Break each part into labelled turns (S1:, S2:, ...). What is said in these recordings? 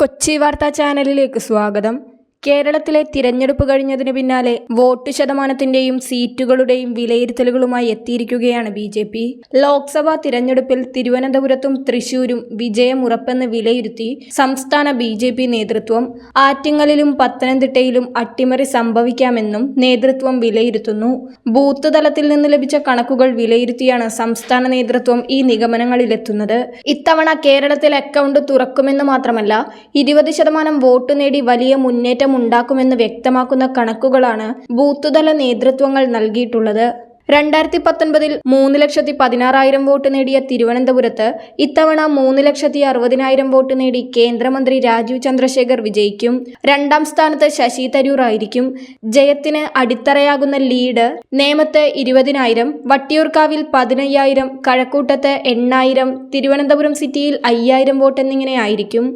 S1: കൊച്ചി വാർത്താ ചാനലിലേക്ക് സ്വാഗതം. കേരളത്തിലെ തിരഞ്ഞെടുപ്പ് കഴിഞ്ഞതിന് പിന്നാലെ വോട്ട് ശതമാനത്തിന്റെയും സീറ്റുകളുടെയും വിലയിരുത്തലുകളുമായി എത്തിയിരിക്കുകയാണ് ബി.ജെ.പി. ലോക്സഭാ തിരഞ്ഞെടുപ്പിൽ തിരുവനന്തപുരത്തും തൃശൂരും വിജയമുറപ്പെന്ന് വിലയിരുത്തി സംസ്ഥാന ബി.ജെ.പി. നേതൃത്വം. ആറ്റിങ്ങലിലും പത്തനംതിട്ടയിലും അട്ടിമറി സംഭവിക്കാമെന്നും നേതൃത്വം വിലയിരുത്തുന്നു. ബൂത്ത് തലത്തിൽ നിന്ന് ലഭിച്ച കണക്കുകൾ വിലയിരുത്തിയാണ് സംസ്ഥാന നേതൃത്വം ഈ നിഗമനങ്ങളിലെത്തുന്നത്. ഇത്തവണ കേരളത്തിൽ അക്കൗണ്ട് തുറക്കുമെന്ന് മാത്രമല്ല 20% വോട്ട് നേടി വലിയ മുന്നേറ്റം ഉണ്ടാക്കുമെന്ന് വ്യക്തമാക്കുന്ന കണക്കുകളാണ് ബൂത്തുതല നേതൃത്വങ്ങൾ നൽകിയിട്ടുള്ളത്. 2019 3,16,000 വോട്ട് നേടിയ തിരുവനന്തപുരത്ത് ഇത്തവണ 3,60,000 വോട്ട് നേടി കേന്ദ്രമന്ത്രി രാജീവ് ചന്ദ്രശേഖർ വിജയിക്കും. രണ്ടാം സ്ഥാനത്ത് ശശി തരൂർ ആയിരിക്കും. ജയത്തിന് അടിത്തറയാകുന്ന ലീഡ് നേമത്ത് 20,000, വട്ടിയൂർക്കാവിൽ 15,000, കഴക്കൂട്ടത്ത് 8,000, തിരുവനന്തപുരം സിറ്റിയിൽ 5,000 വോട്ട് എന്നിങ്ങനെ ആയിരിക്കും.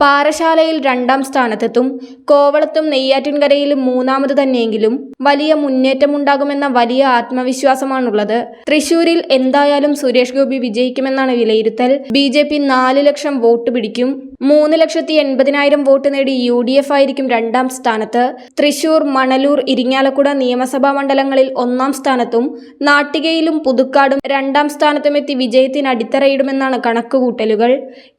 S1: പാറശാലയിൽ രണ്ടാം സ്ഥാനത്തെത്തും. കോവളത്തും നെയ്യാറ്റിൻകരയിലും മൂന്നാമത് തന്നെയെങ്കിലും വലിയ മുന്നേറ്റമുണ്ടാകുമെന്ന വലിയ ആത്മവിശ്വാസമാണുള്ളത്. തൃശൂരിൽ എന്തായാലും സുരേഷ് ഗോപി വിജയിക്കുമെന്നാണ് വിലയിരുത്തൽ. ബി.ജെ.പി. 4 ലക്ഷം വോട്ട് പിടിക്കും. 3,80,000 വോട്ട് നേടി UDF ആയിരിക്കും രണ്ടാം സ്ഥാനത്ത്. തൃശൂർ, മണലൂർ, ഇരിങ്ങാലക്കുട നിയമസഭാ മണ്ഡലങ്ങളിൽ 1-ാം സ്ഥാനത്തും നാട്ടികയിലും പുതുക്കാടും 2-ാം സ്ഥാനത്തുമെത്തി വിജയത്തിന് അടിത്തറയിടുമെന്നാണ് കണക്കുകൂട്ടലുകൾ.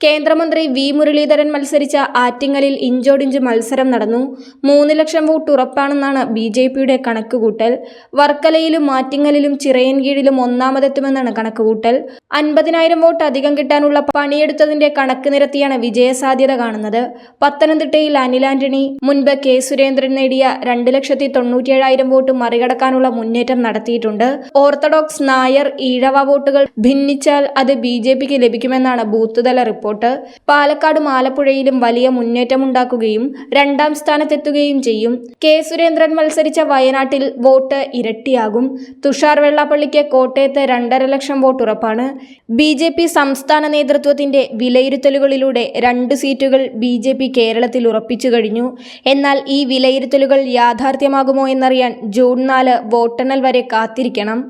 S1: കേന്ദ്രമന്ത്രി വി. മുരളീധരൻ മത്സരിച്ച ആറ്റിങ്ങലിൽ ഇഞ്ചോടിഞ്ച് മത്സരം നടന്നു. 3 ലക്ഷം വോട്ട് ഉറപ്പാണെന്നാണ് ബി.ജെ.പിയുടെ കണക്കുകൂട്ടൽ. വർക്കലയിലും ആറ്റിങ്ങലിലും ചിറയൻകീഴിലും 1-ാമതെത്തുമെന്നാണ് കണക്കുകൂട്ടൽ. 50,000 വോട്ട് അധികം കിട്ടാനുള്ള പണിയെടുത്തതിന്റെ കണക്ക് നിരത്തിയാണ് വിജയസാധ്യത കാണുന്നത്. പത്തനംതിട്ടയിൽ അനിൽ ആന്റണി മുൻപ് കെ. സുരേന്ദ്രൻ നേടിയ 2,97,000 വോട്ട് മറികടക്കാനുള്ള മുന്നേറ്റം നടത്തിയിട്ടുണ്ട്. ഓർത്തഡോക്സ്, നായർ, ഈഴവ വോട്ടുകൾ ഭിന്നിച്ചാൽ അത് ബി.ജെ.പിക്ക് ലഭിക്കുമെന്നാണ് ബൂത്തുതല റിപ്പോർട്ട്. പാലക്കാടും ആലപ്പുഴയിലും വലിയ മുന്നേറ്റമുണ്ടാക്കുകയും 2-ാം സ്ഥാനത്തെത്തുകയും ചെയ്യും. കെ. സുരേന്ദ്രൻ മത്സരിച്ച വയനാട്ടിൽ വോട്ട് ഇരട്ടിയാകും. തുഷാർ വെള്ളാപ്പള്ളിക്ക് കോട്ടയത്ത് 2.5 ലക്ഷം വോട്ട് ഉറപ്പാണ്. ബി.ജെ.പി. സംസ്ഥാന നേതൃത്വത്തിന്റെ വിലയിരുത്തലുകളിലൂടെ 2 സീറ്റുകൾ ബി.ജെ.പി. കേരളത്തിൽ ഉറപ്പിച്ചു കഴിഞ്ഞു. എന്നാൽ ഈ വിലയിരുത്തലുകൾ യാഥാർത്ഥ്യമാകുമോ എന്നറിയാൻ ജൂൺ 4 വോട്ടെണ്ണൽ വരെ കാത്തിരിക്കണം.